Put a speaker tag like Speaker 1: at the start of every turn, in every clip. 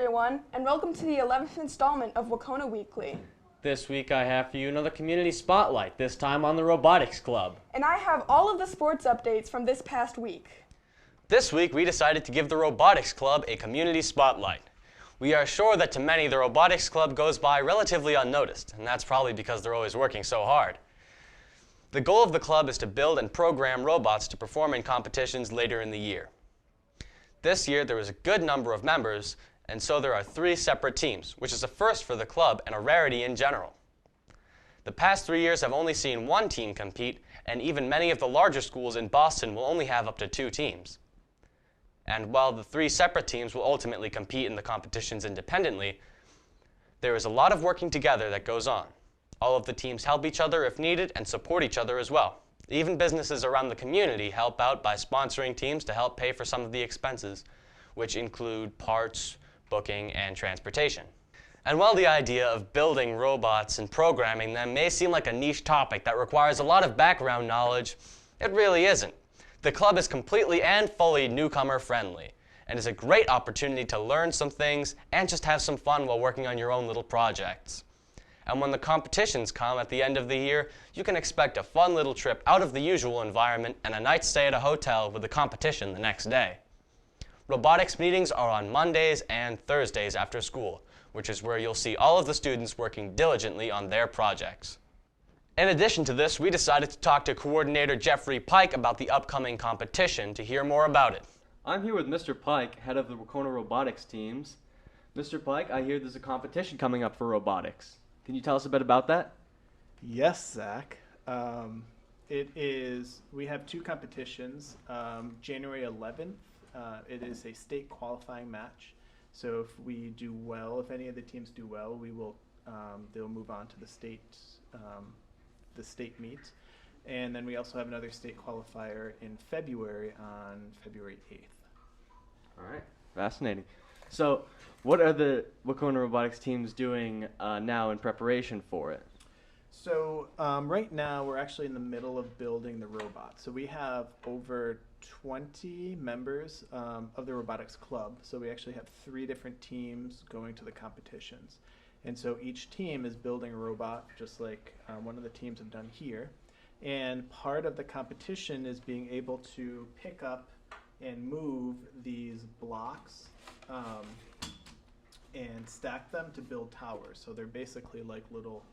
Speaker 1: everyone, and welcome to the 11th installment of Wahconah Weekly.
Speaker 2: This week I have for you another community spotlight, this time on the Robotics Club.
Speaker 1: And I have all of the sports updates from this past week.
Speaker 3: This week we decided to give the Robotics Club a community spotlight. We are sure that to many the Robotics Club goes by relatively unnoticed, and that's probably because they're always working so hard. The goal of the club is to build and program robots to perform in competitions later in the year. This year there was a good number of members, and so there are 3 separate teams, which is a first for the club and a rarity in general. The past 3 years have only seen 1 team compete, and even many of the larger schools in Boston will only have up to 2 teams. And while the 3 separate teams will ultimately compete in the competitions independently, there is a lot of working together that goes on. All of the teams help each other if needed and support each other as well. Even businesses around the community help out by sponsoring teams to help pay for some of the expenses, which include parts, booking, and transportation. And while the idea of building robots and programming them may seem like a niche topic that requires a lot of background knowledge, it really isn't. The club is completely and fully newcomer friendly, and is a great opportunity to learn some things and just have some fun while working on your own little projects. And when the competitions come at the end of the year, you can expect a fun little trip out of the usual environment and a night stay at a hotel with the competition the next day. Robotics meetings are on Mondays and Thursdays after school, which is where you'll see all of the students working diligently on their projects. In addition to this, we decided to talk to coordinator Jeffrey Pike about the upcoming competition to hear more about it.
Speaker 2: I'm here with Mr. Pike, head of the Wahconah Robotics teams. Mr. Pike, I hear there's a competition coming up for robotics. Can you tell us a bit about that?
Speaker 4: Yes, Zach. We have 2 competitions. January 11th, it is a state qualifying match. So if we do well, if any of the teams do well, they'll move on to the state meet. And then we also have another state qualifier in February on February 8th.
Speaker 2: All right, fascinating. So what are the Wahconah Robotics teams doing now in preparation for it?
Speaker 4: So right now we're actually in the middle of building the robot. So we have over 20 members of the Robotics Club. So we actually have 3 different teams going to the competitions. And so each team is building a robot, just like one of the teams have done here. And part of the competition is being able to pick up and move these blocks and stack them to build towers. So they're basically like little,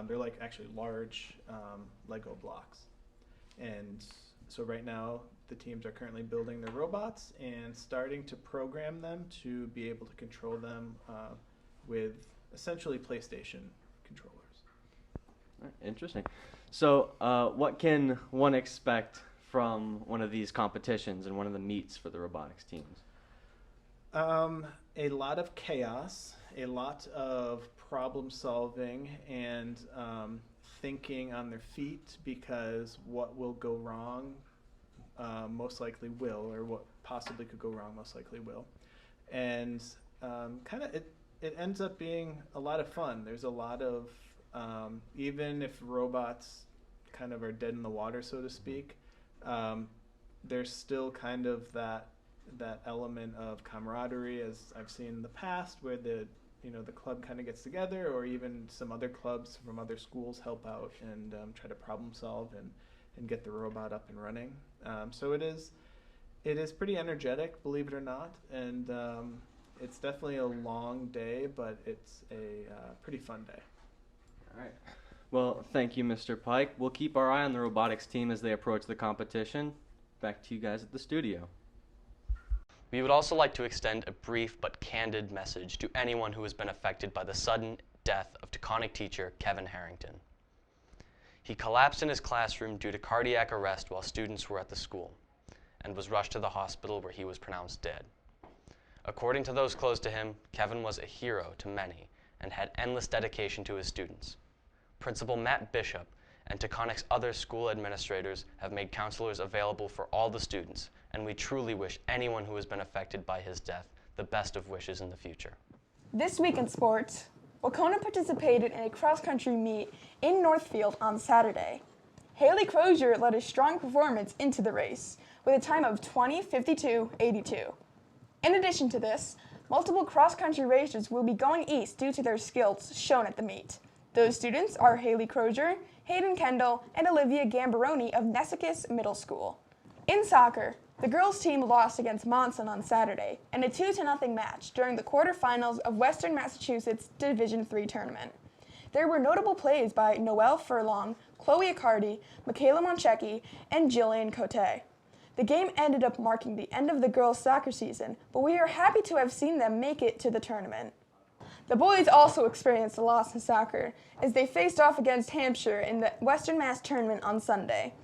Speaker 4: they're like actually large Lego blocks. And so right now the teams are currently building their robots and starting to program them to be able to control them with essentially PlayStation controllers.
Speaker 2: Interesting. So what can one expect from one of these competitions and one of the meets for the robotics teams?
Speaker 4: A lot of chaos, a lot of problem solving, and thinking on their feet, because what will go wrong most likely will, or what possibly could go wrong most likely will. And it ends up being a lot of fun. There's a lot of, even if robots kind of are dead in the water, so to speak, there's still kind of that element of camaraderie, as I've seen in the past, where the club kind of gets together, or even some other clubs from other schools help out and try to problem solve and get the robot up and running. So it is pretty energetic, believe it or not, and it's definitely a long day, but it's a pretty fun day.
Speaker 2: All right. Well, thank you, Mr. Pike. We'll keep our eye on the robotics team as they approach the competition. Back to you guys at the studio.
Speaker 3: We would also like to extend a brief but candid message to anyone who has been affected by the sudden death of Taconic teacher Kevin Harrington. He collapsed in his classroom due to cardiac arrest while students were at the school, and was rushed to the hospital where he was pronounced dead. According to those close to him, Kevin was a hero to many and had endless dedication to his students. Principal Matt Bishop and Taconic's other school administrators have made counselors available for all the students, and we truly wish anyone who has been affected by his death the best of wishes in the future.
Speaker 1: This week in sports, Wahconah participated in a cross-country meet in Northfield on Saturday. Haley Crozier led a strong performance into the race with a time of 20:52.82. In addition to this, multiple cross-country racers will be going east due to their skills shown at the meet. Those students are Haley Crozier, Hayden Kendall, and Olivia Gambaroni of Nessicus Middle School. In soccer, the girls' team lost against Monson on Saturday in a 2-0 match during the quarterfinals of Western Massachusetts Division III tournament. There were notable plays by Noelle Furlong, Chloe Accardi, Michaela Monchecki, and Jillian Cote. The game ended up marking the end of the girls' soccer season, but we are happy to have seen them make it to the tournament. The boys also experienced a loss in soccer as they faced off against Hampshire in the Western Mass tournament on Sunday.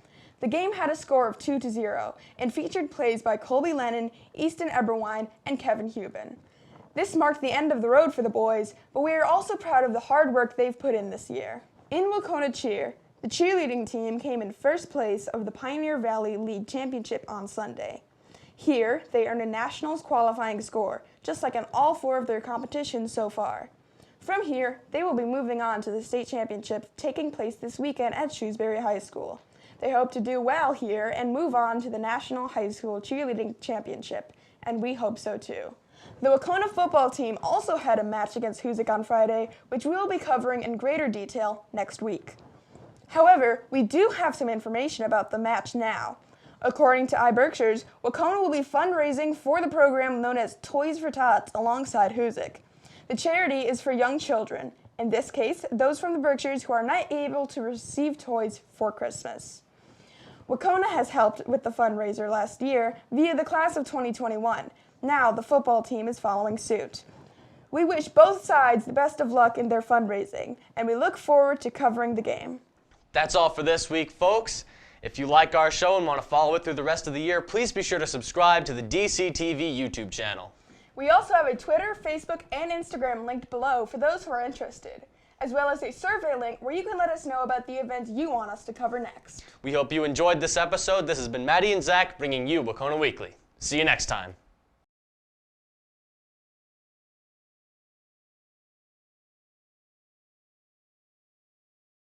Speaker 1: The game had a score of 2-0 and featured plays by Colby Lennon, Easton Eberwine, and Kevin Hubin. This marked the end of the road for the boys, but we are also proud of the hard work they've put in this year. In Wahconah cheer, the cheerleading team came in first place of the Pioneer Valley League Championship on Sunday. Here, they earned a nationals qualifying score, just like in all 4 of their competitions so far. From here, they will be moving on to the state championship taking place this weekend at Shrewsbury High School. They hope to do well here and move on to the National High School Cheerleading Championship, and we hope so too. The Wahconah football team also had a match against Hoosick on Friday, which we will be covering in greater detail next week. However, we do have some information about the match now. According to iBerkshires, Wahconah will be fundraising for the program known as Toys for Tots alongside Hoosick. The charity is for young children, in this case, those from the Berkshires who are not able to receive toys for Christmas. Wahconah has helped with the fundraiser last year via the class of 2021. Now the football team is following suit. We wish both sides the best of luck in their fundraising, and we look forward to covering the game.
Speaker 3: That's all for this week, folks. If you like our show and want to follow it through the rest of the year, please be sure to subscribe to the DCTV YouTube channel.
Speaker 1: We also have a Twitter, Facebook, and Instagram linked below for those who are interested, as well as a survey link where you can let us know about the events you want us to cover next.
Speaker 3: We hope you enjoyed this episode. This has been Maddie and Zach bringing you Wahconah Weekly. See you next time.